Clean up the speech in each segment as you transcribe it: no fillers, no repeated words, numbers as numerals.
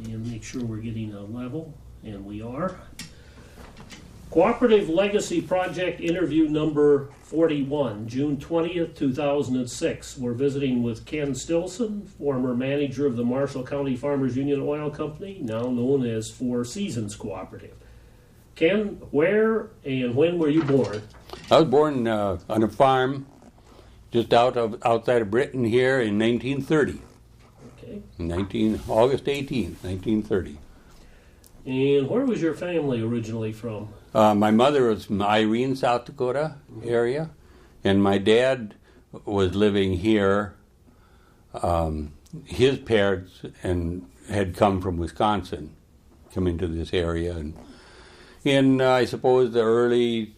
And make sure we're getting a level, and we are. Cooperative Legacy Project interview number 41, June 20th, 2006. We're visiting with Ken Stillson, former manager of the Marshall County Farmers Union Oil Company, now known as Four Seasons Cooperative. Ken, where and when were you born? I was born on a farm just outside of Britain here in 1930. Okay. August 18th, 1930. And where was your family originally from? My mother was from Irene, South Dakota area, and my dad was living here. His parents had come from Wisconsin, come into this area, and in I suppose the early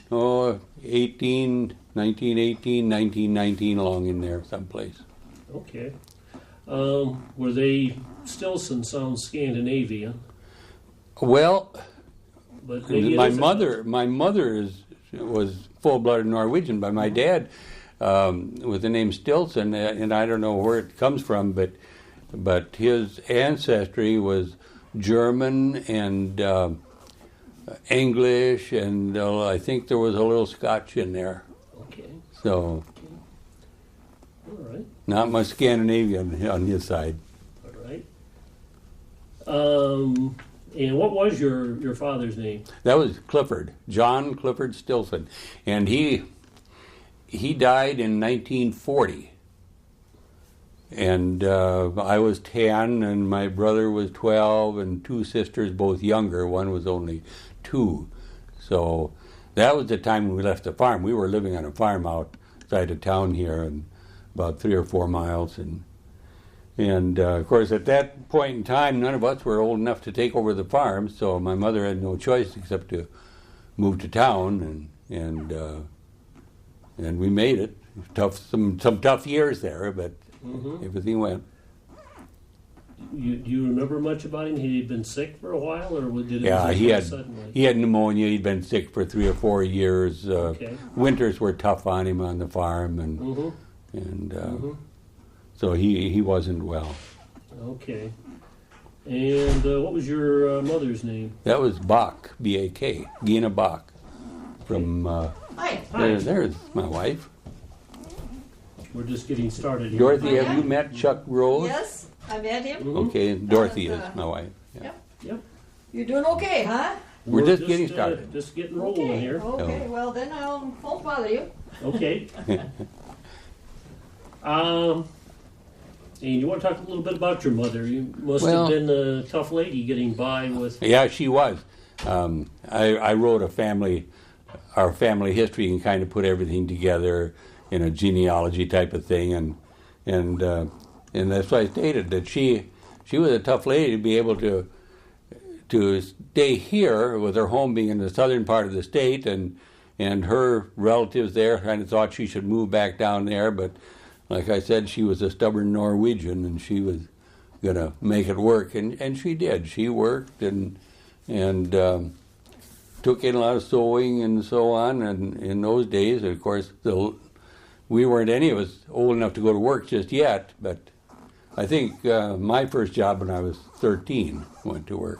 1918, 1919, along in there someplace. Okay. Were they Stillson sounds Scandinavian? Well, But my mother was full-blooded Norwegian, but my dad, with the name Stillson, and I don't know where it comes from, but his ancestry was German and English, and I think there was a little Scotch in there. Okay. So, all right. not much Scandinavian on his side. All right. And what was your father's name? That was Clifford, John Clifford Stillson, and he died in 1940. And I was 10, and my brother was 12, and two sisters, both younger. One was only 2. So that was the time when we left the farm. We were living on a farm outside of town here, and about 3 or 4 miles, and of course, at that point in time, none of us were old enough to take over the farm, so my mother had no choice except to move to town, and we made it. Some tough years there, but everything went. Do you remember much about him? Had he been sick for a while, or did it? Yeah, suddenly? He had pneumonia. He'd been sick for 3 or 4 years. Okay. Winters were tough on him on the farm, and so he wasn't well. Okay. And what was your mother's name? That was Bach, B-A-K, Gina Bach. From Hi. there's my wife. We're just getting started here. Dorothy, have you met Chuck Rose? Yes, I met him. Okay, Dorothy is my wife. Yeah. Yep. You're doing okay, huh? We're just getting started. Just getting rolling Okay. here. Okay. Well, then I won't bother you. Okay. And you want to talk a little bit about your mother? You must have been a tough lady getting by with. Yeah, she was. I wrote our family history, and kind of put everything together in a genealogy type of thing, and that's why I stated that she was a tough lady to be able to stay here, with her home being in the southern part of the state, and her relatives there kind of thought she should move back down there, but like I said, she was a stubborn Norwegian, and she was going to make it work, and she did. She worked and took in a lot of sewing and so on, and in those days, of course, we weren't any of us old enough to go to work just yet, but I think my first job when I was 13 went to work.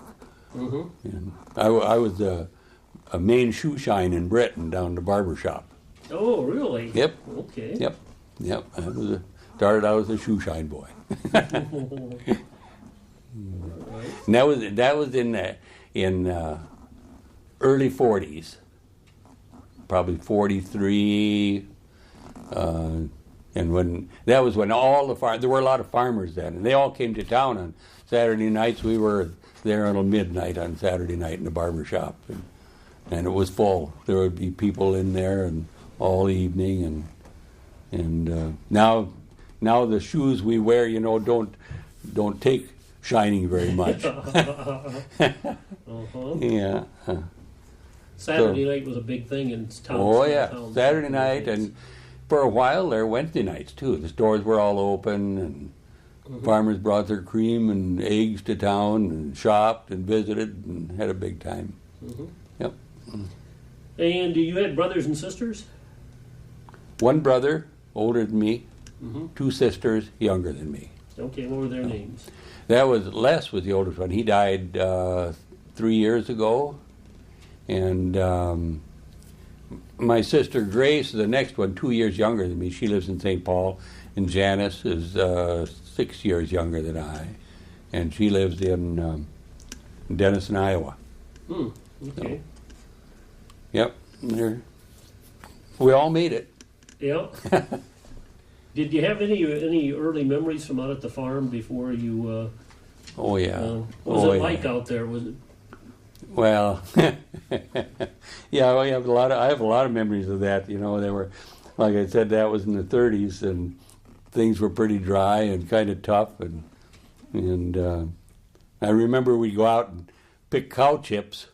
And I was a main shoe shine in Britain down the barber shop. Oh, really? Yep. Okay. Yep. I started out as a shoe shine boy. And that was in early 40s, probably 43. And that was when all there were a lot of farmers then, and they all came to town on Saturday nights. We were there until midnight on Saturday night in the barber shop, and it was full. There would be people in there and all evening, and now the shoes we wear, don't take shining very much. Yeah. Saturday night was a big thing in town. Oh yeah, Saturday night, and for a while there, Wednesday nights too. The stores were all open, and farmers brought their cream and eggs to town and shopped and visited and had a big time. Yep. And you had brothers and sisters? One brother, older than me, 2 sisters, younger than me. Okay, what were their names? That was Les was the oldest one. He died 3 years ago, and my sister Grace is the next one, 2 years younger than me. She lives in St. Paul, and Janice is 6 years younger than I, and she lives in Denison, Iowa. Okay. So, yep, we all made it. Yeah. Did you have any early memories from out at the farm before you? Oh yeah. What was it like out there? Was it? Well, yeah, I have a lot of memories of that. You know, they were, like I said, that was in the 30s, and things were pretty dry and kind of tough, and I remember we'd go out and pick cow chips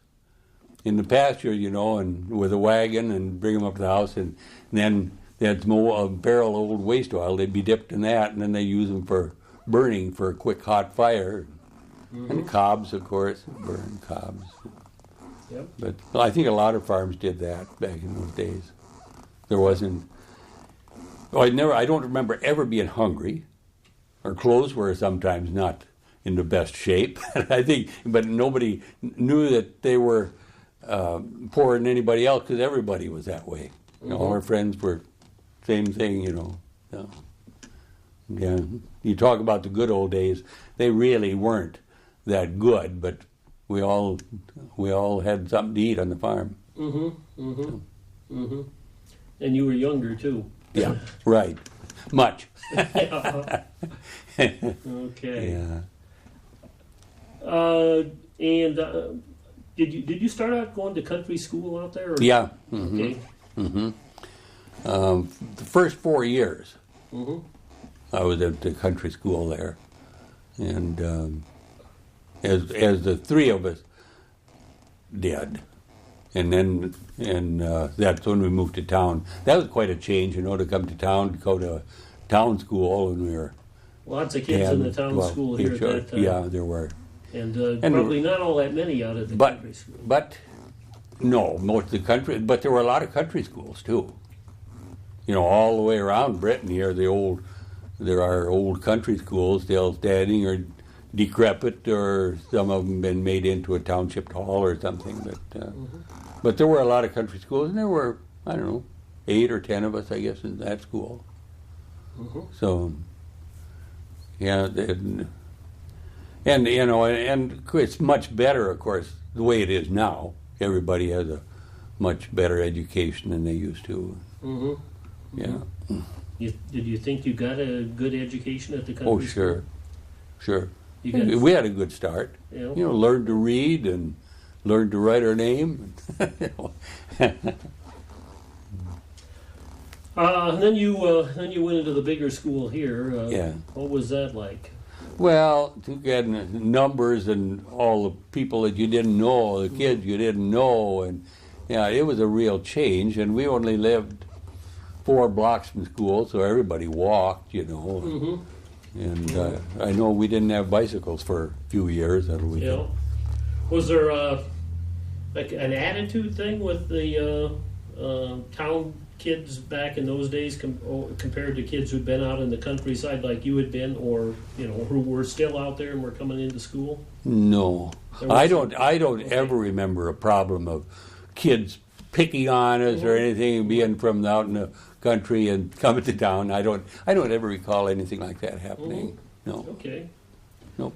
in the pasture, you know, and with a wagon and bring them up to the house, and then they had some barrel of old waste oil. They'd be dipped in that, and then they use them for burning for a quick hot fire. And cobs, of course, burn cobs. Yep. But I think a lot of farms did that back in those days. There wasn't. Well, I don't remember ever being hungry. Our clothes were sometimes not in the best shape. I think, but nobody knew that they were poorer than anybody else because everybody was that way. You know, all our friends were same thing. You know. So, yeah, you talk about the good old days. They really weren't that good, but we all had something to eat on the farm. And you were younger too. Yeah, right. Much. Okay. Yeah. And did you start out going to country school out there? Or? Yeah. Okay. The first 4 years, I was at the country school there, and as the three of us did, and that's when we moved to town. That was quite a change, you know, to come to town, to go to town school, and we were Lots of kids in the town school here at that time. Yeah, there were. And probably not all that many out at the country school. But no, most of the country. But there were a lot of country schools too. You know, all the way around Britain here, there are old country schools still standing or decrepit, or some of them been made into a township hall or something. But there were a lot of country schools, and there were, I don't know, 8 or 10 of us, I guess, in that school. So, yeah, and you know, and it's much better, of course, the way it is now. Everybody has a much better education than they used to. Yeah. Did you think you got a good education at the country Oh, school? sure. You We had a good start. Yeah. You know, learned to read and learned to write our name. And then you went into the bigger school here. Yeah. What was that like? Well, you had numbers and all the people that you didn't know, the kids you didn't know, and yeah, it was a real change. And we only lived 4 blocks from school, so everybody walked, you know. And I know we didn't have bicycles for a few years. Yeah. Was there like an attitude thing with the town kids back in those days compared to kids who'd been out in the countryside like you had been, or you know, who were still out there and were coming into school? No, I don't ever remember a problem of kids picking on us or anything, being from out in the country and coming to town. I don't ever recall anything like that happening. No. Okay. Nope.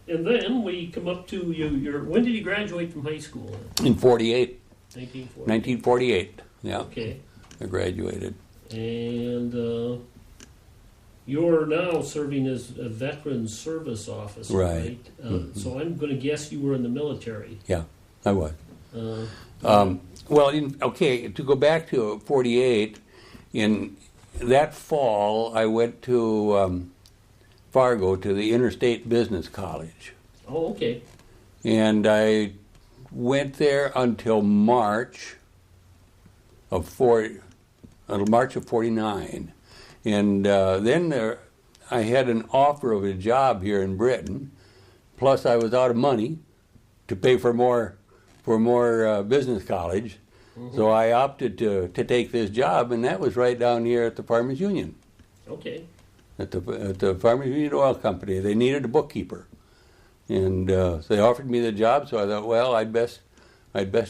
And then we come up to your. When did you graduate from high school? In 48. 1948. 1948. Yeah. Okay. I graduated. And you're now serving as a veteran service officer, right? So I'm going to guess you were in the military. Yeah, I was. Well, to go back to 48, in that fall, I went to Fargo to the Interstate Business College. Oh, okay. And I went there until March of 49. And then I had an offer of a job here in Britain, plus I was out of money to pay for more business college. So I opted to take this job, and that was right down here at the Farmers Union. Okay. At the Farmers Union Oil Company. They needed a bookkeeper. And so they offered me the job, so I thought, well, I'd best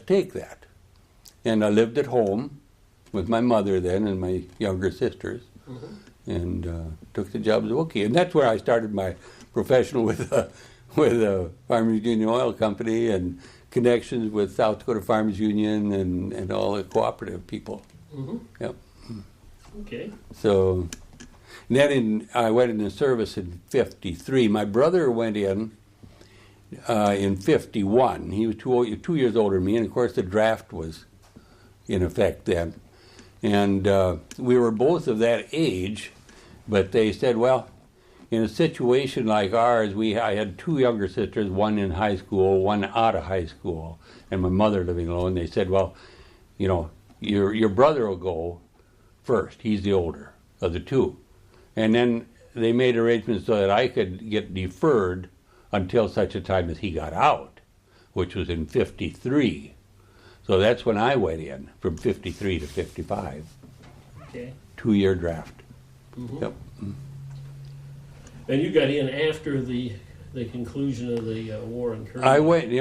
take that. And I lived at home with my mother then and my younger sisters, and took the job as a bookkeeper. And that's where I started my professional with the Farmers Union Oil Company and connections with South Dakota Farmers Union and all the cooperative people. Yep. Okay. So then I went into service in 53. My brother went in 51. He was 2 years older than me, and of course the draft was in effect then. And we were both of that age, but they said, well, in a situation like ours, I had two younger sisters, one in high school, one out of high school, and my mother living alone. They said, well, you know, your brother will go first. He's the older of the two. And then they made arrangements so that I could get deferred until such a time as he got out, which was in 53. So that's when I went in, from 53 to 55. Okay. 2-year draft. Yep. And you got in after the conclusion of the war in Korea. I went,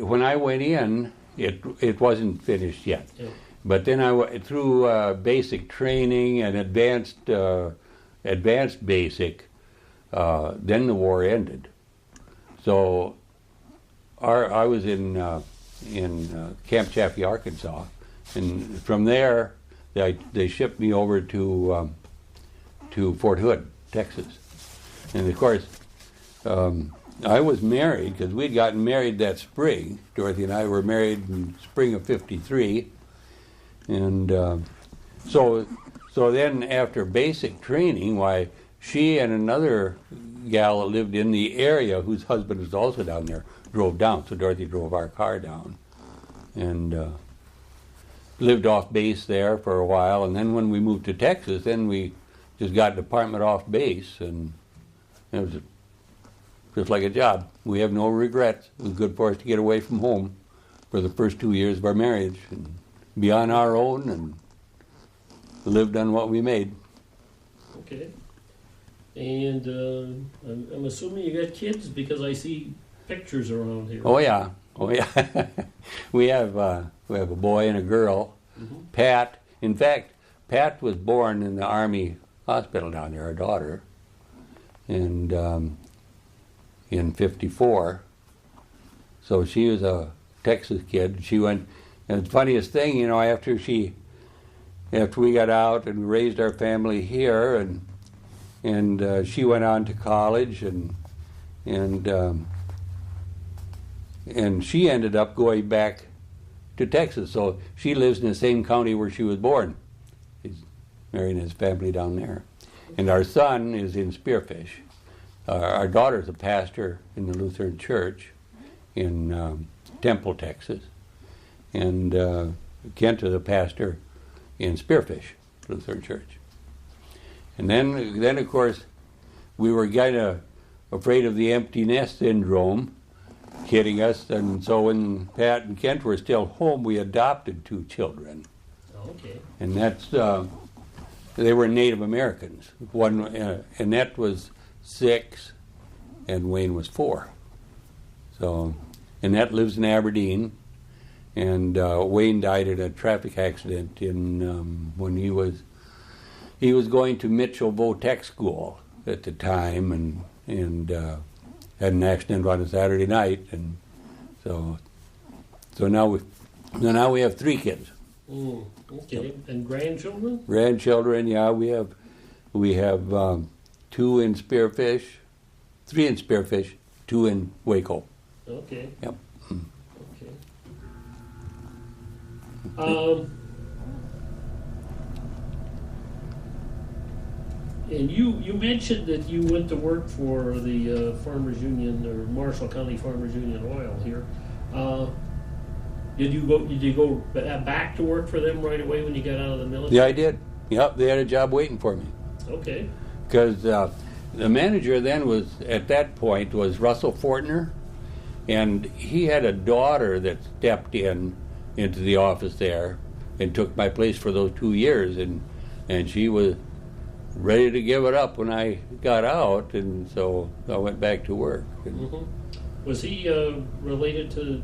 when I went in, it wasn't finished yet. Yeah. But then I went through basic training and advanced basic. Then the war ended. So I was in Camp Chaffee, Arkansas, and from there they shipped me over to Fort Hood, Texas. And of course, I was married because we'd gotten married that spring. Dorothy and I were married in spring of 53, and so then after basic training, why she and another gal that lived in the area, whose husband was also down there, drove down. So Dorothy drove our car down, and lived off base there for a while. And then when we moved to Texas, then we just got an apartment off base, and it was just like a job. We have no regrets. It was good for us to get away from home for the first 2 years of our marriage and be on our own and lived on what we made. Okay. And I'm assuming you got kids because I see pictures around here. Oh yeah. we have a boy and a girl. Pat. In fact, Pat was born in the Army hospital down there, our daughter, and in 54. So she was a Texas kid. She went, and the funniest thing, after we got out and raised our family here, and she went on to college, and she ended up going back to Texas. So she lives in the same county where she was born. He's marrying his family down there. And our son is in Spearfish. Our daughter's a pastor in the Lutheran Church in Temple, Texas. And Kent is a pastor in Spearfish Lutheran Church. And then of course, we were kind of afraid of the empty nest syndrome hitting us. And so when Pat and Kent were still home, we adopted 2 children. Okay. And that's, they were Native Americans. One, Annette was 6, and Wayne was 4. So Annette lives in Aberdeen, and Wayne died in a traffic accident when he was going to Mitchell Vo-Tech School at the time, and had an accident on a Saturday night, and so now we have 3 kids. Okay. And grandchildren? Grandchildren, yeah, we have 2 in Spearfish, 3 in Spearfish, 2 in Waco. Okay. Yep. Okay. And you mentioned that you went to work for the Farmers Union, or Marshall County Farmers Union Oil here. Did you go back to work for them right away when you got out of the military? Yeah, I did. Yep, they had a job waiting for me. Okay. Because the manager then at that point was Russell Fortner, and he had a daughter that stepped into the office there and took my place for those 2 years, and she was ready to give it up when I got out, and so I went back to work. Mm-hmm. Was he related to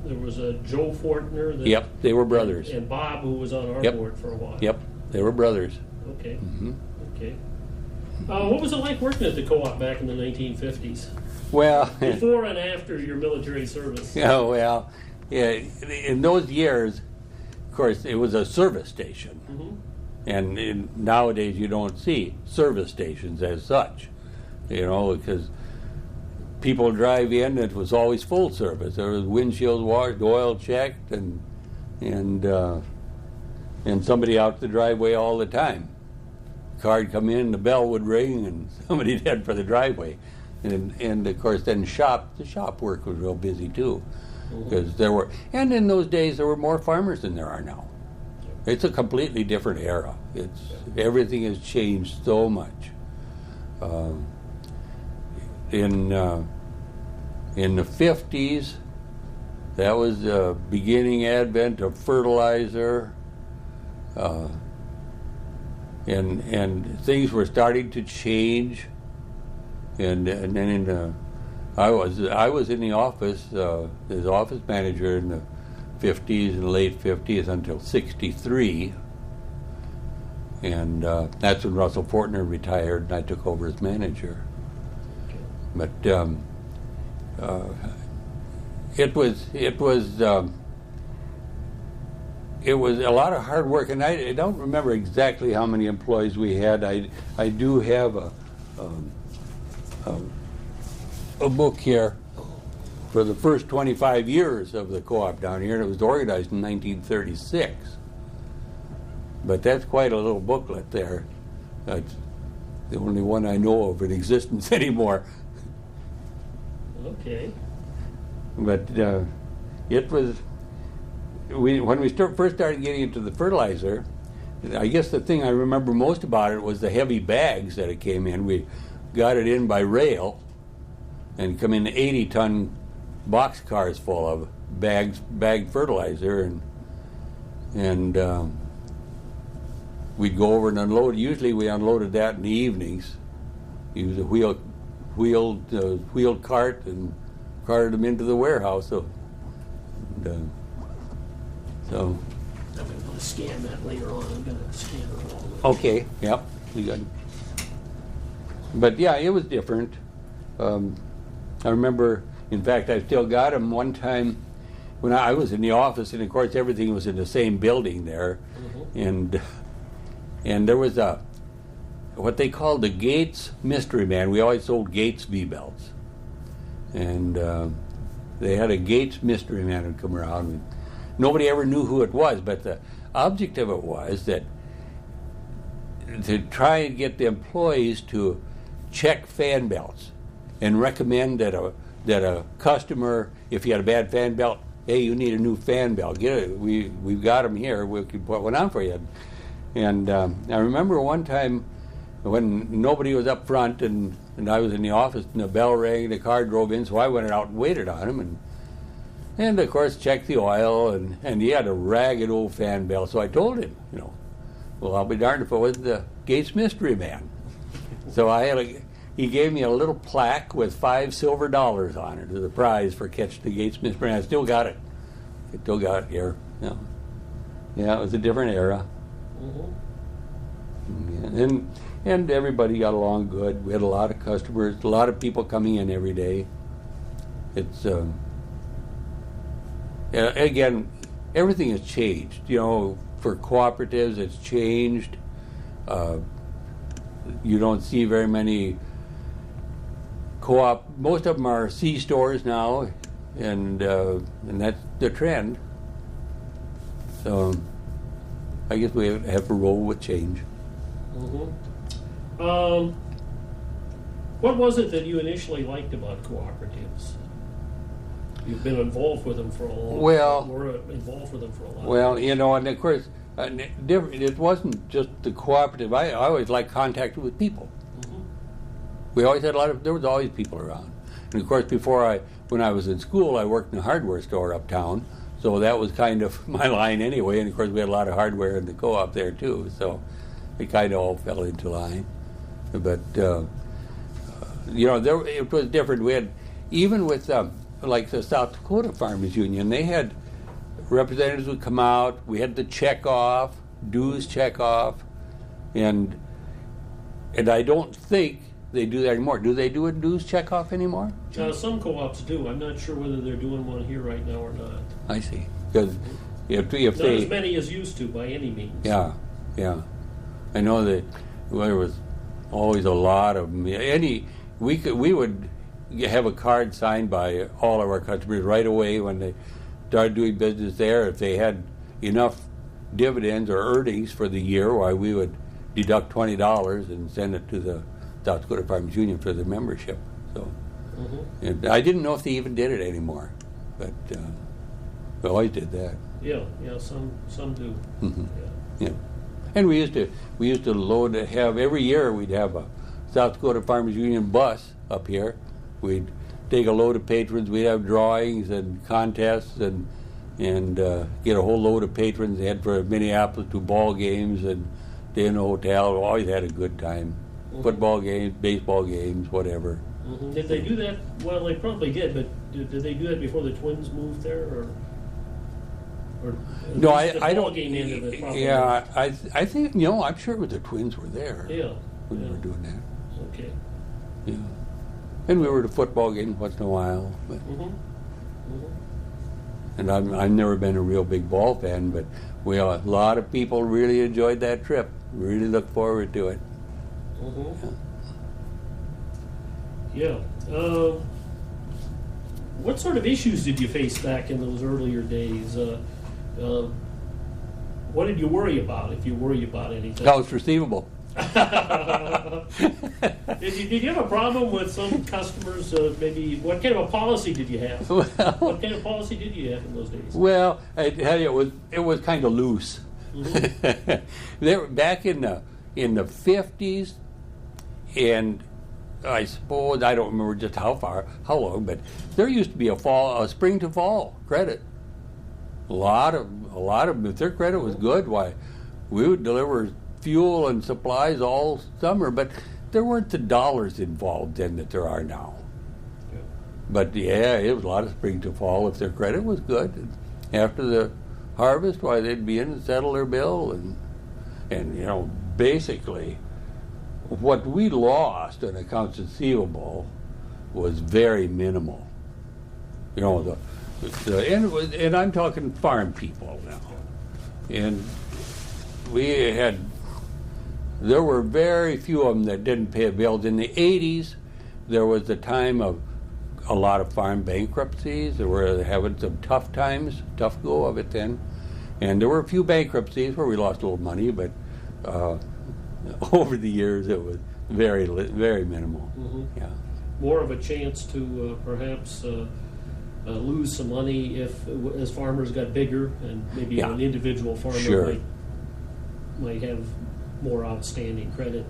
there was a Joe Fortner? Yep, they were brothers. And Bob, who was on our Yep. board for a while. Yep, they were brothers. Okay. Mm-hmm. Okay. What was it like working at the co-op back in the 1950s? Well, Before and after your military service? yeah, in those years, of course, it was a service station. Mm-hmm. And nowadays you don't see service stations as such, because people drive in, it was always full service. There was windshields washed, oil checked, and somebody out the driveway all the time. Car'd come in, the bell would ring, and somebody'd head for the driveway. And of course, then the shop work was real busy too, because and in those days there were more farmers than there are now. It's a completely different era. Everything has changed so much. In the 50s, that was the beginning advent of fertilizer, and things were starting to change. And then I was in the office as office manager in the 50s and late 50s until 63, and that's when Russell Fortner retired and I took over as manager. But it was a lot of hard work, and I don't remember exactly how many employees we had. I do have a book here for the first 25 years of the co-op down here, and it was organized in 1936. But that's quite a little booklet there. That's the only one I know of in existence anymore. Okay. But it was, when we first started getting into the fertilizer, I guess the thing I remember most about it was the heavy bags that it came in. We got it in by rail and come in 80-ton box cars full of bagged fertilizer, and we'd go over and unload. Usually we unloaded that in the evenings. Use a wheeled cart and carted them into the warehouse. So I'm going to scan that later on. I'm going to scan it all. Okay. Yep. You got it. But yeah, it was different. I remember, in fact, I still got them one time when I was in the office, and of course everything was in the same building there, and there was what they called the Gates Mystery Man. We always sold Gates V-belts, and they had a Gates Mystery Man who'd come around, and nobody ever knew who it was, but the object of it was that to try and get the employees to check fan belts and recommend that a customer, if you had a bad fan belt, hey, you need a new fan belt. Get it. We've got them here. We can put one on for you. And I remember one time when nobody was up front and I was in the office and the bell rang, the car drove in, so I went out and waited on him and of course checked the oil and he had a ragged old fan belt. So I told him, well, I'll be darned if it was the Gates Mystery Man. So he gave me a little plaque with $5 silver on it as a prize for catching the Gates Mystery Man. I still got it. I still got it here. Yeah, it was a different era. Yeah, and everybody got along good. We had a lot of customers, a lot of people coming in every day. It's again, everything has changed. For cooperatives, it's changed. You don't see very many co-op. Most of them are C-stores now, and that's the trend. So I guess we have to roll with change. What was it that you initially liked about cooperatives? You've been involved with them for a long time. We're involved with them for a long time. Well, and of course, it wasn't just the cooperative. I always liked contact with people. We always had there was always people around. And of course, when I was in school, I worked in a hardware store uptown, so that was kind of my line anyway. And of course, we had a lot of hardware in the co-op there too. So they kind of all fell into line. But it was different. We had, even with like the South Dakota Farmers Union, they had representatives would come out. We had the dues check off, and I don't think they do that anymore. Do they do a dues check off anymore? Some co-ops do. I'm not sure whether they're doing one here right now or not. I see. Because if Not they, as many as used to by any means. yeah. I know that there was always a lot of them. We would have a card signed by all of our customers right away when they started doing business there. If they had enough dividends or earnings for the year, why we would deduct $20 and send it to the South Dakota Farmers Union for the membership. So, and I didn't know if they even did it anymore, but we always did that. Yeah, some do. Yeah. And we used to have every year we'd have a South Dakota Farmers Union bus up here. We'd take a load of patrons. We'd have drawings and contests and get a whole load of patrons. They had for Minneapolis to ball games and stay in the hotel. We always had a good time. Football games, baseball games, whatever. Did they do that? Well, they probably did, but did they do that before the Twins moved there, or no? the I ball don't. game ended it probably. Yeah, I think I'm sure the Twins were there. Yeah. When we were doing that. Okay. Yeah. And we were to football games once in a while. But, and I've never been a real big ball fan, but a lot of people really enjoyed that trip. Really look forward to it. Yeah. What sort of issues did you face back in those earlier days? What did you worry about, if you worry about anything? Accounts receivable. Did you have a problem with some customers? Maybe what kind of a policy did you have? What kind of policy did you have in those days? Well, I tell you, it was kind of loose. They were back in the 50s, and I suppose I don't remember just how long, but there used to be a spring to fall credit. A lot of them, if their credit was good, why we would deliver fuel and supplies all summer, but there weren't the dollars involved then that there are now. Yeah. But yeah, it was a lot of spring to fall if their credit was good. And after the harvest, why they'd be in and settle their bill, and basically what we lost in accounts receivable was very minimal. And I'm talking farm people now, and there were very few of them that didn't pay bills. In the 80s, there was a time of a lot of farm bankruptcies. They were having some tough go of it then. And there were a few bankruptcies where we lost a little money, but over the years it was very, very minimal. Yeah. More of a chance to perhaps lose some money as farmers got bigger, and maybe an individual farmer might have more outstanding credit.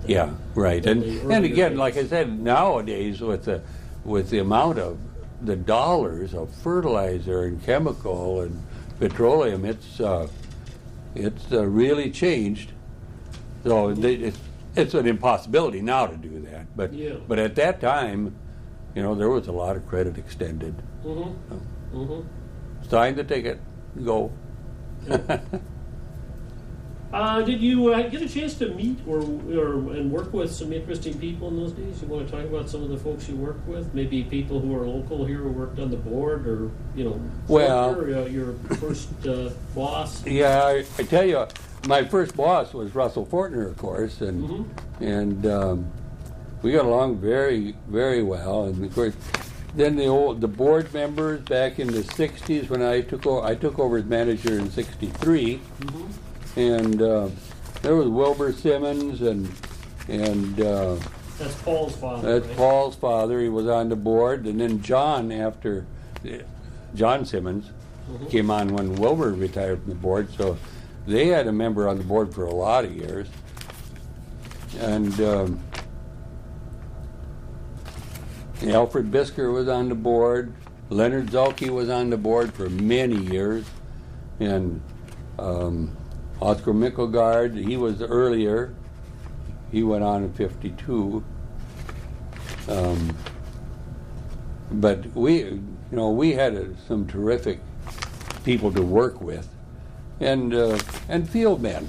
Right. And again, like I said, nowadays with the amount of the dollars of fertilizer and chemical and petroleum, it's really changed. So it's an impossibility now to do that. But at that time, there was a lot of credit extended. Sign the ticket, go. Did you get a chance to meet and work with some interesting people in those days? You want to talk about some of the folks you worked with? Maybe people who are local here who worked on the board, or your first boss. Yeah, I tell you, my first boss was Russell Fortner, of course, and we got along very, very well. And of course, then the board members back in the '60s when I took over as manager in '63. And there was Wilbur Simmons and that's Paul's father. That's right? Paul's father. He was on the board, and then John Simmons came on when Wilbur retired from the board. So they had a member on the board for a lot of years, and Alfred Bisker was on the board. Leonard Zolke was on the board for many years, and Oscar Mickelgard, he was earlier, he went on in 52. But we had some terrific people to work with, and field men.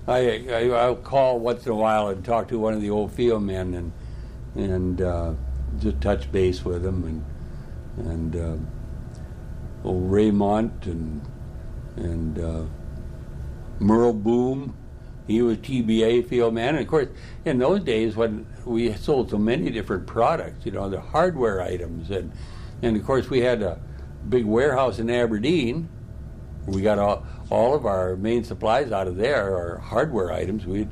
I'll call once in a while and talk to one of the old field men and just touch base with them, and old Raymont and Merle Boom. He was TBA field man, and of course, in those days when we sold so many different products, the hardware items, and of course we had a big warehouse in Aberdeen. We got all of our main supplies out of there, our hardware items. We'd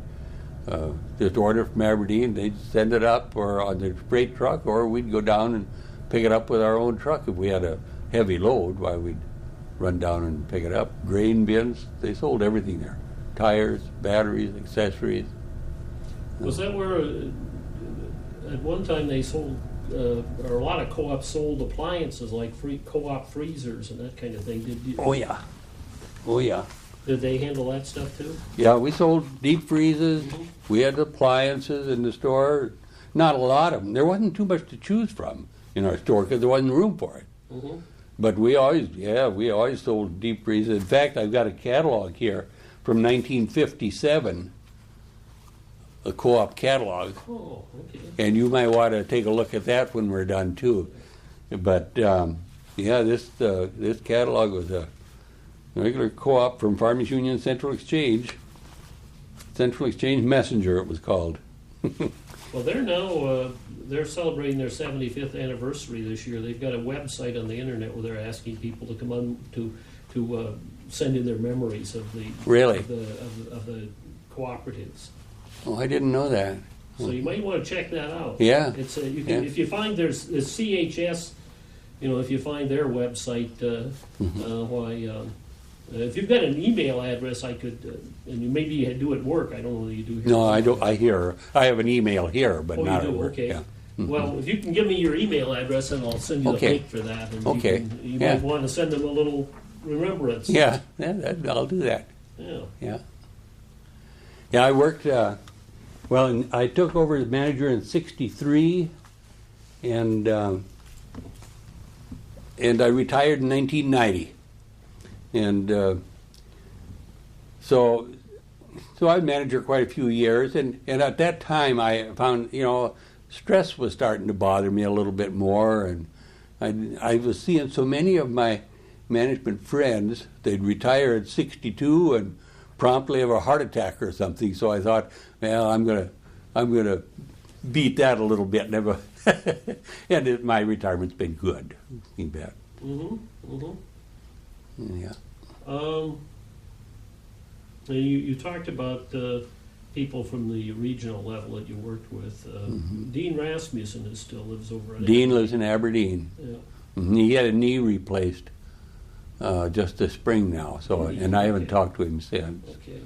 just order from Aberdeen, they'd send it up or on the freight truck, or we'd go down and pick it up with our own truck. If we had a heavy load, we'd run down and pick it up. Grain bins, they sold everything there. Tires, batteries, accessories. Was that where, at one time they sold, or a lot of co-ops sold appliances like free co-op freezers and that kind of thing? Oh yeah. Did they handle that stuff too? Yeah, we sold deep freezes. Mm-hmm. We had appliances in the store. Not a lot of them. There wasn't too much to choose from in our store because there wasn't room for it. Mm-hmm. But we always sold deep freezes. In fact, I've got a catalog here from 1957, a co-op catalog. Oh, okay. And you might want to take a look at that when we're done too. But this catalog was a regular co-op from Farmers Union Central Exchange Messenger, it was called. Well, they're now they're celebrating their 75th anniversary this year. They've got a website on the internet where they're asking people to come on to send in their memories of the of the cooperatives. Oh, I didn't know that. So you might want to check that out. Yeah, it's if you find there's CHS, if you find their website, if you've got an email address, I could, and you maybe do at work. I don't know whether you do here. No, I don't. I have an email here, but not you do? at work. Okay. Yeah. Mm-hmm. Well, if you can give me your email address, and I'll send you the link for that. And you might want to send them a little remembrance. Yeah, I'll do that. Yeah. I worked. I took over as manager in '63, and I retired in 1990. And so I was manager quite a few years, and at that time I found stress was starting to bother me a little bit more, and I was seeing so many of my management friends, they'd retire at 62 and promptly have a heart attack or something. So I thought, well, I'm gonna beat that a little bit, and my retirement's been good. You bet. Yeah. You talked about people from the regional level that you worked with. Dean Rasmussen still lives over in Dean lives in Aberdeen. Yeah. He had a knee replaced just this spring now, and I haven't talked to him since. Okay.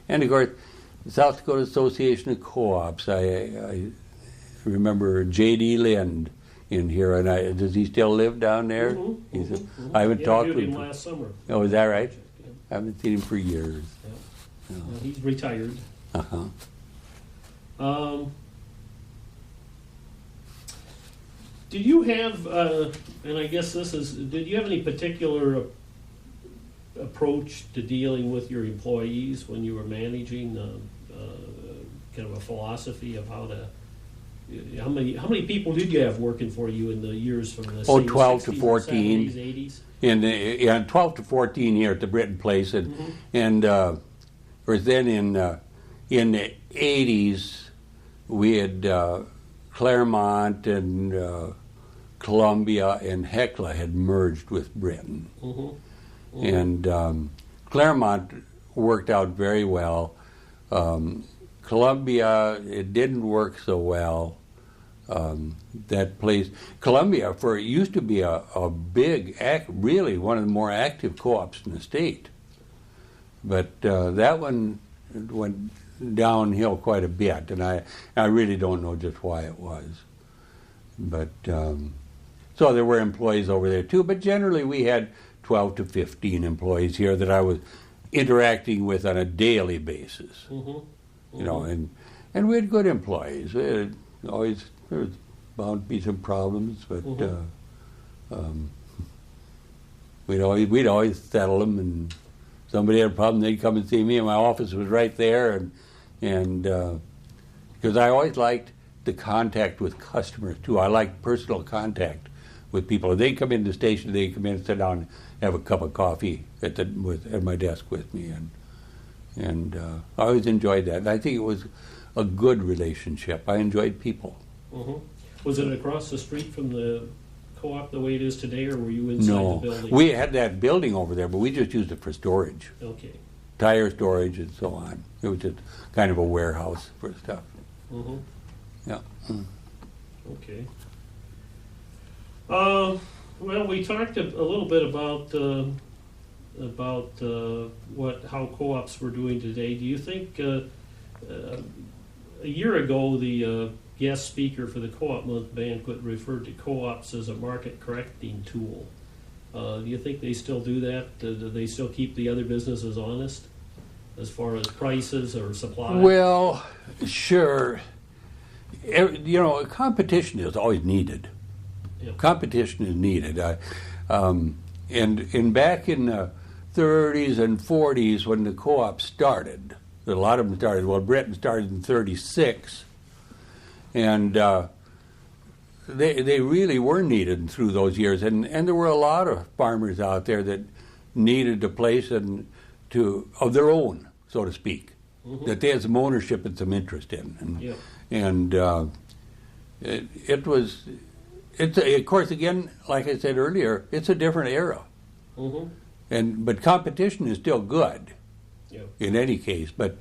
And of course, the South Dakota Association of Co-ops. I remember J.D. Lind in here, and does he still live down there? I haven't talked to him last summer. Oh, is that right? Yeah. I haven't seen him for years. Yeah. He's retired. Did you have, and I guess did you have any particular approach to dealing with your employees when you were managing, kind of a philosophy of how to, how many people did you have working for you in the years from the 12 to 60s, 14. 70s, 80s? 12 to 14 here at the Britton place, and of course then in the 80s we had Claremont and Columbia and Hecla had merged with Britton, and Claremont worked out very well. Columbia, it didn't work so well. That place, Columbia, it used to be a big, really one of the more active co-ops in the state. But that one went downhill quite a bit, and I really don't know just why it was. But so there were employees over there too, but generally we had 12 to 15 employees here that I was interacting with on a daily basis. you know, and we had good employees. We had always, there was bound to be some problems, but we'd always settle them. And somebody had a problem, they'd come and see me, and my office was right there. And because I always liked the contact with customers too. I liked personal contact with people. If they come in the station, they come in and sit down and have a cup of coffee at my desk with me, and I always enjoyed that. And I think it was a good relationship. I enjoyed people. Was it across the street from the co-op the way it is today, or were you inside the building? No, we had that building over there, but we just used it for storage. Okay. Tire storage and so on. It was just kind of a warehouse for stuff. Yeah. Okay. Well, we talked a little bit about how co-ops were doing today. Do you think a year ago the guest speaker for the Co-op Month banquet referred to co-ops as a market correcting tool? Do you think they still do that? Do they still keep the other businesses honest as far as prices or supply? Well, sure. You know, competition is always needed. Yeah. Competition is needed. And back in the 30s and 40s when the co-op started, a lot of them started, well, Britain started in 36, and they really were needed through those years. And there were a lot of farmers out there that needed a place of their own, so to speak, that they had some ownership and some interest in. And it's of course, again, like I said earlier, it's a different era. But competition is still good in any case, but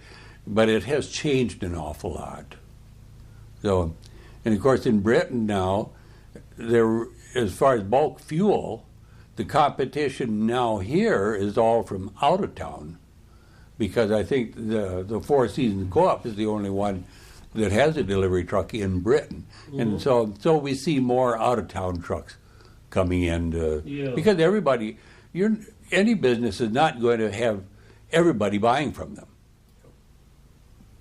it has changed an awful lot. So, and of course in Britain now, as far as bulk fuel, the competition now here is all from out of town, because I think the Four Seasons Co-op is the only one that has a delivery truck in Britain. And so we see more out-of-town trucks coming in because any business is not going to have everybody buying from them.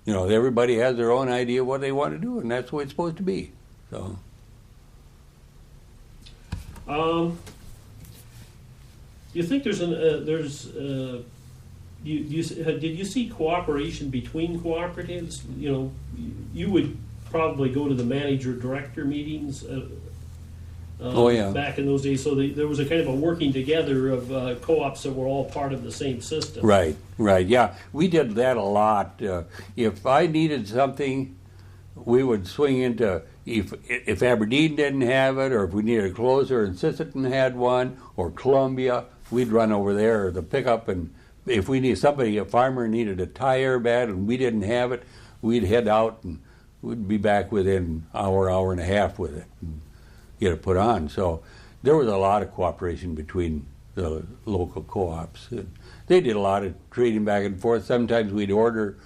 You know, everybody has their own idea of what they want to do, and that's the way it's supposed to be. So, do you think did you see cooperation between cooperatives? You know, you would probably go to the manager-director meetings back in those days, so there was a kind of a working together of co-ops that were all part of the same system. Right, yeah. We did that a lot. If I needed something, we would swing into, if Aberdeen didn't have it, or if we needed a closer and Sisseton had one, or Columbia, we'd run over there to pick up, and if we need a farmer needed a tire bad and we didn't have it, we'd head out and we'd be back within hour and a half with it and get it put on. So there was a lot of cooperation between the local co-ops. They did a lot of trading back and forth. Sometimes we'd order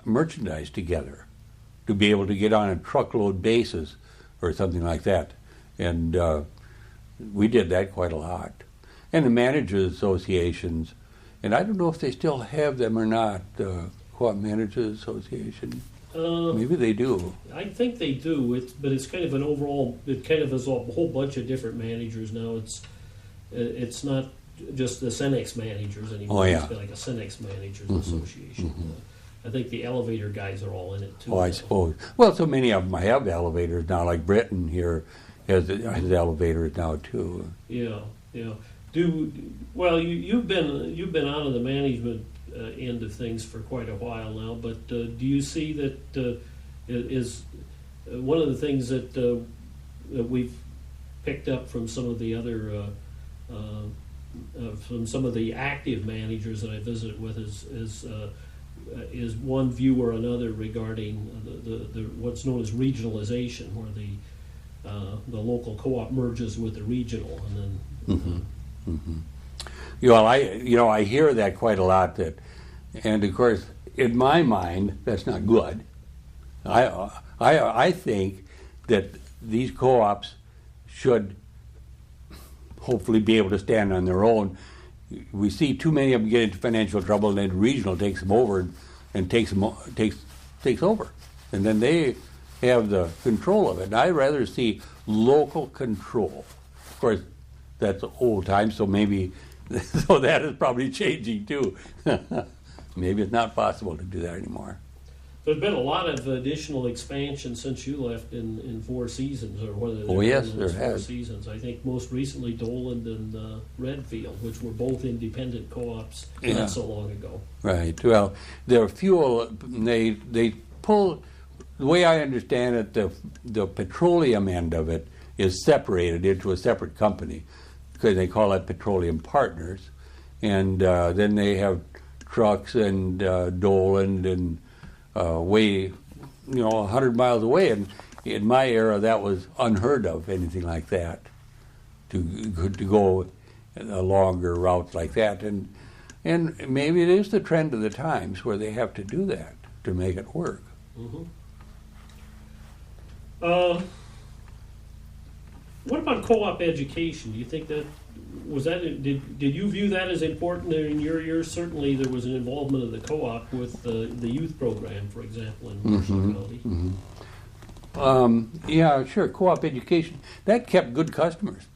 merchandise together to be able to get on a truckload basis or something like that. And we did that quite a lot. And the managers associations, and I don't know if they still have them or not, Co-op Managers Association. Maybe they do. I think they do, but it's kind of an overall, it kind of is a whole bunch of different managers now. It's not just the Cenex managers anymore. It's like a Cenex Managers Association. I think the elevator guys are all in it too. Oh, I suppose. Well, so many of them have elevators now, like Britain here has elevators now too. Yeah. You've been out of the management end of things for quite a while now, but do you see that is one of the things that we've picked up from some of the other from some of the active managers that I visited with is one view or another regarding the what's known as regionalization, where the local co-op merges with the regional, and then. I hear that quite a lot. And of course, in my mind, that's not good. I think that these co-ops should hopefully be able to stand on their own. We see too many of them get into financial trouble, and then regional takes them over, and takes over, and then they have the control of it. And I'd rather see local control. Of course, that's old times, so maybe so that is probably changing too. Maybe it's not possible to do that anymore. There's been a lot of additional expansion since you left in Four Seasons, or whether Oh, yes, there Four has. Seasons. I think most recently Doland and Redfield, which were both independent co-ops not so long ago. Right. Well, their fuel, they pull. The way I understand it, the petroleum end of it is separated into a separate company, because they call it Petroleum Partners, and then they have trucks and Doland and way, 100 miles away. And in my era, that was unheard of, anything like that, to go a longer route like that. And maybe it is the trend of the times where they have to do that to make it work. Mm-hmm. What about co-op education? Do you think that did you view that as important in your years? Certainly, there was an involvement of the co-op with the youth program, for example, in Marshall County. Mm-hmm. Yeah, sure. Co-op education, that kept good customers.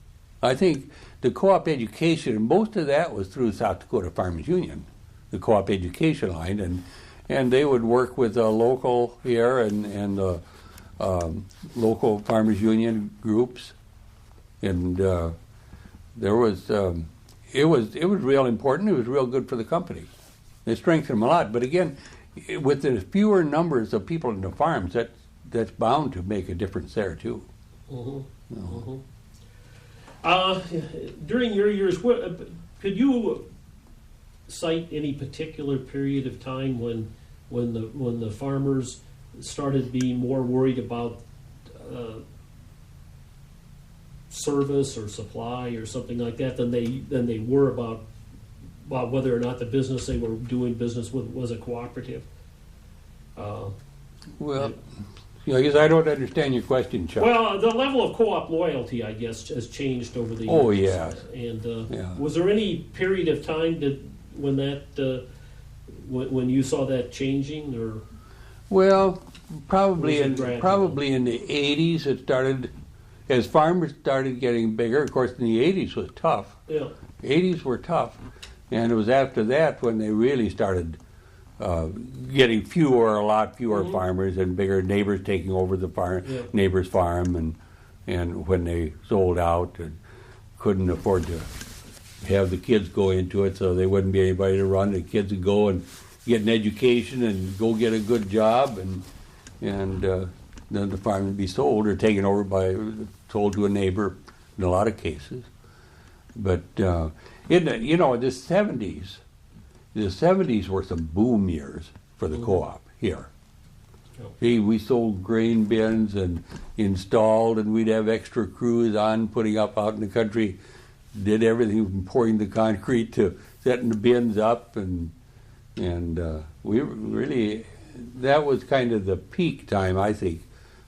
I think the co-op education, most of that was through South Dakota Farmers Union, the co-op education line, and they would work with a local here and local Farmers Union groups, and there was it was real important. It was real good for the company. It strengthened them a lot. But again, with the fewer numbers of people in the farms, that's bound to make a difference there too. Mm-hmm. Mm-hmm. During your years, could you cite any particular period of time when the farmers started being more worried about service or supply or something like that than they were about whether or not the business they were doing business with was a cooperative? Well, I guess I don't understand your question, Chuck. Well, the level of co-op loyalty, I guess, has changed over the years. Oh, yes. And was there any period of time when you saw that changing, or? Well, probably in the gradual? 80s it started, as farmers started getting bigger. Of course, in the 80s was tough. Yeah. 80s were tough, and it was after that when they really started getting a lot fewer farmers and bigger neighbors taking over the neighbor's farm, and when they sold out and couldn't afford to have the kids go into it, so there wouldn't be anybody to run. The kids would go and get an education and go get a good job, and then the farm would be sold or taken over sold to a neighbor in a lot of cases. But in the 70s were some boom years for the co-op here. We sold grain bins and installed, and we'd have extra crews on putting up out in the country, did everything from pouring the concrete to setting the bins up, and we really, that was kind of the peak time, I think,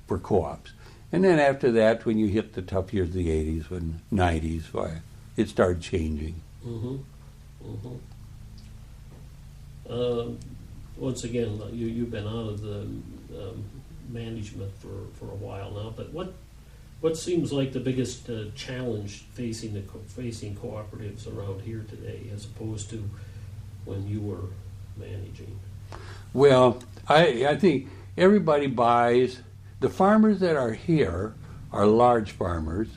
for co-ops. And then after that, when you hit the tough years of the 80s and 90s, it started changing. Mm-hmm. Mm-hmm. Once again, you've been out of the management for a while now, but what seems like the biggest challenge facing cooperatives around here today, as opposed to when you were managing? Well, I think everybody buys. The farmers that are here are large farmers.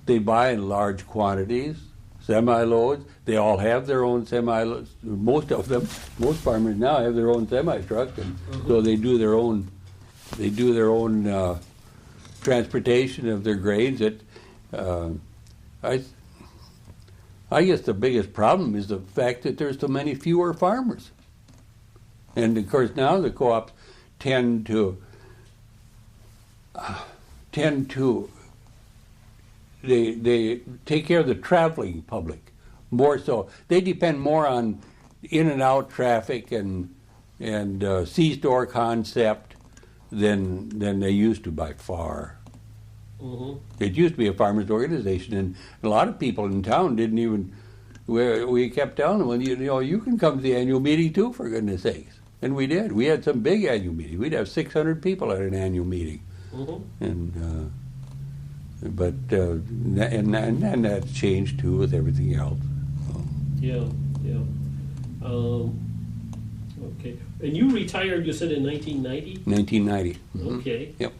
They buy in large quantities, semi-loads. They all have their own semi-loads. Most farmers now have their own semi-truck, and so they do their own. They do their own transportation of their grains. I guess the biggest problem is the fact that there's so many fewer farmers, and of course now the co-ops tend to they take care of the traveling public more so. They depend more on in and out traffic and C-store concept than they used to by far. Mm-hmm. It used to be a farmers organization, and a lot of people in town didn't even. We kept telling them, well, you can come to the annual meeting too, for goodness sakes. And we did. We had some big annual meetings. We'd have 600 people at an annual meeting. And and that's changed too with everything else. So. Yeah. Okay. And you retired, you said, in 1990? 1990. Okay. Yep.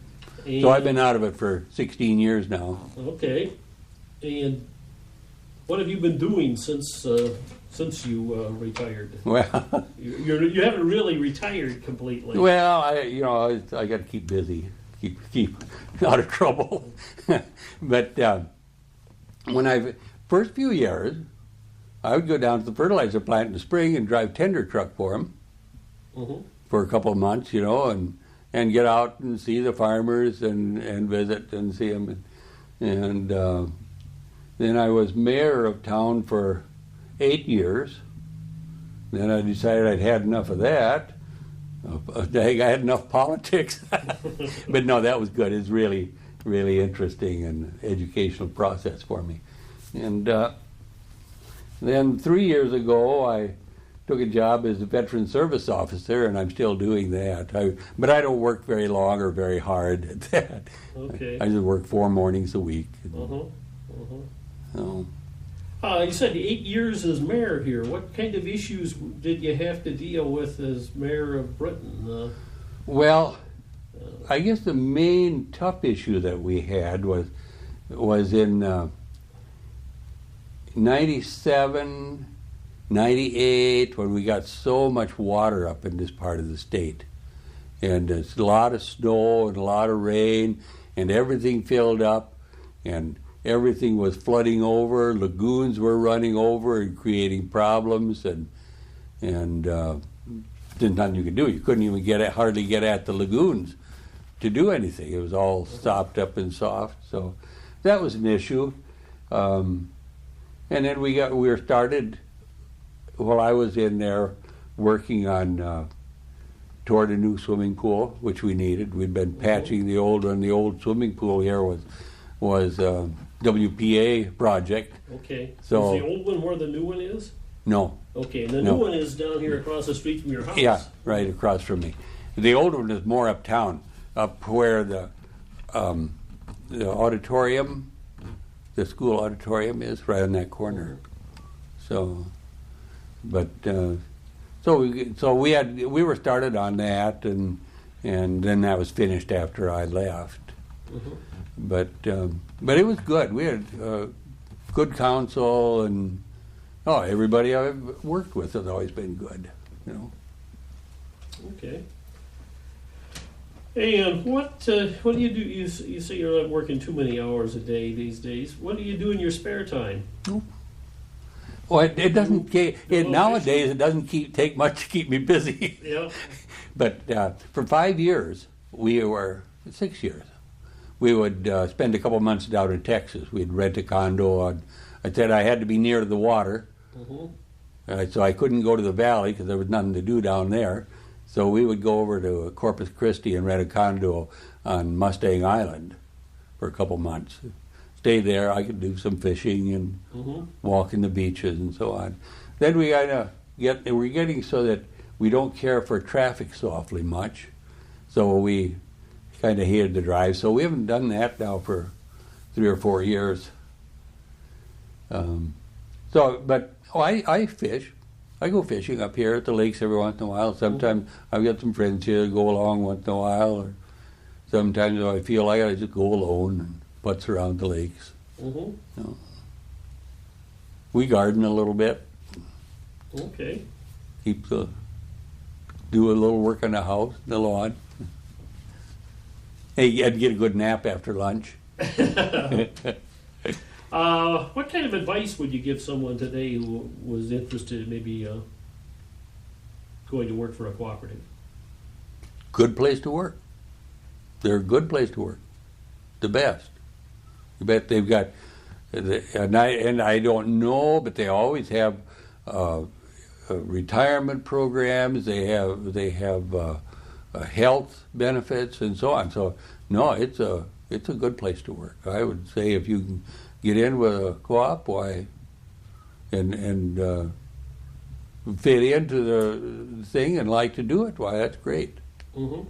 And, So I've been out of it for 16 years now. Okay. And what have you been doing since you retired? Well, You haven't really retired completely. well, I got to keep busy, keep out of trouble. But first few years, I would go down to the fertilizer plant in the spring and drive tender truck for them for a couple of months, and get out and see the farmers and visit and see them. And then I was mayor of town for 8 years. Then I decided I'd had enough of that. I had enough politics. But no, that was good. It's really, really interesting and educational process for me. And then 3 years ago, I took a job as a veteran service officer, and I'm still doing that. But I don't work very long or very hard at that. Okay. I just work 4 mornings a week. So, you said 8 years as mayor here. What kind of issues did you have to deal with as mayor of Britain? well, I guess the main tough issue that we had was in 97, 98, when we got so much water up in this part of the state. And it's a lot of snow and a lot of rain, and everything filled up, and everything was flooding over. Lagoons were running over and creating problems, and there's nothing you could do. You couldn't even hardly get at the lagoons to do anything. It was all stopped up and soft. So that was an issue. And then we were started. Well, I was in there working on toward a new swimming pool, which we needed. We'd been patching the old one. The old swimming pool here was WPA project. Okay. So is the old one where the new one is? No. Okay, and the new one is down here across the street from your house. Yeah, right across from me. The old one is more uptown, up where the auditorium, the school auditorium is, right on that corner. So, but so we were started on that, and then that was finished after I left. But it was good. We had good counsel, and everybody I've worked with has always been good. Okay. And what do you do? You say you're not working too many hours a day these days. What do you do in your spare time? Well, it doesn't. Nowadays, it doesn't take much to keep me busy. Yeah. But for 5 years, 6 years, we would spend a couple months down in Texas. We'd rent a condo. I said I had to be near to the water, so I couldn't go to the valley because there was nothing to do down there. So we would go over to Corpus Christi and rent a condo on Mustang Island for a couple months. Stay there. I could do some fishing and walk in the beaches and so on. Then we're getting so that we don't care for traffic so awfully much. So we kind of hated the drive. So we haven't done that now for 3 or 4 years. I fish. I go fishing up here at the lakes every once in a while. Sometimes I've got some friends here that go along once in a while, or sometimes if I feel like I just go alone and putz around the lakes. We garden a little bit. Okay. Do a little work on the house, the lawn. Hey, I'd get a good nap after lunch. What kind of advice would you give someone today who was interested in maybe going to work for a cooperative? Good place to work. They're a good place to work. The best. You bet they've got, and I don't know, but they always have retirement programs. They have health benefits and so on. So no, it's a good place to work. I would say if you can get in with a co-op, why, and fit into the thing and like to do it, why, that's great. Mm-hmm.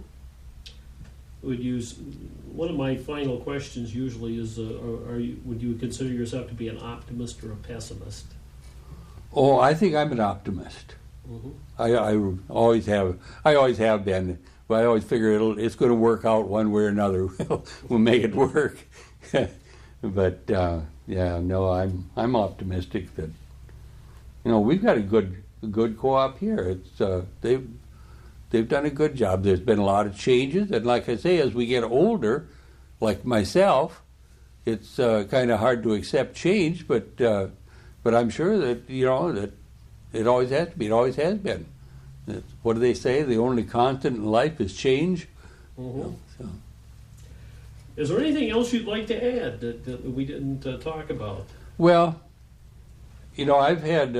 One of my final questions usually is, would you consider yourself to be an optimist or a pessimist? Oh, I think I'm an optimist. Mm-hmm. I always have been. But I always figure it's going to work out one way or another. We'll make it work. But yeah, no, I'm optimistic that we've got a good co-op here. It's they've done a good job. There's been a lot of changes, and like I say, as we get older, like myself, it's kind of hard to accept change. But I'm sure that that it always has to be. It always has been. What do they say? The only constant in life is change. Mm-hmm. So. Is there anything else you'd like to add that we didn't talk about? Well, I've had,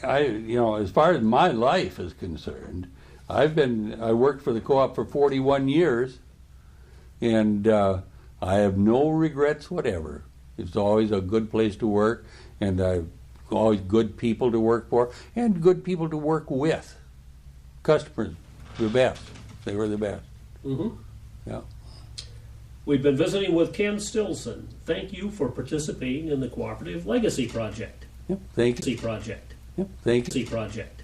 as far as my life is concerned, I worked for the co-op for 41 years, and I have no regrets whatever. It's always a good place to work, and I've always good people to work for, and good people to work with. Customers, the best. They were the best. Mm-hmm. Yeah. We've been visiting with Ken Stillson. Thank you for participating in the Cooperative Legacy Project. Yep. Thank you. Project. Yep. Thank you. Project.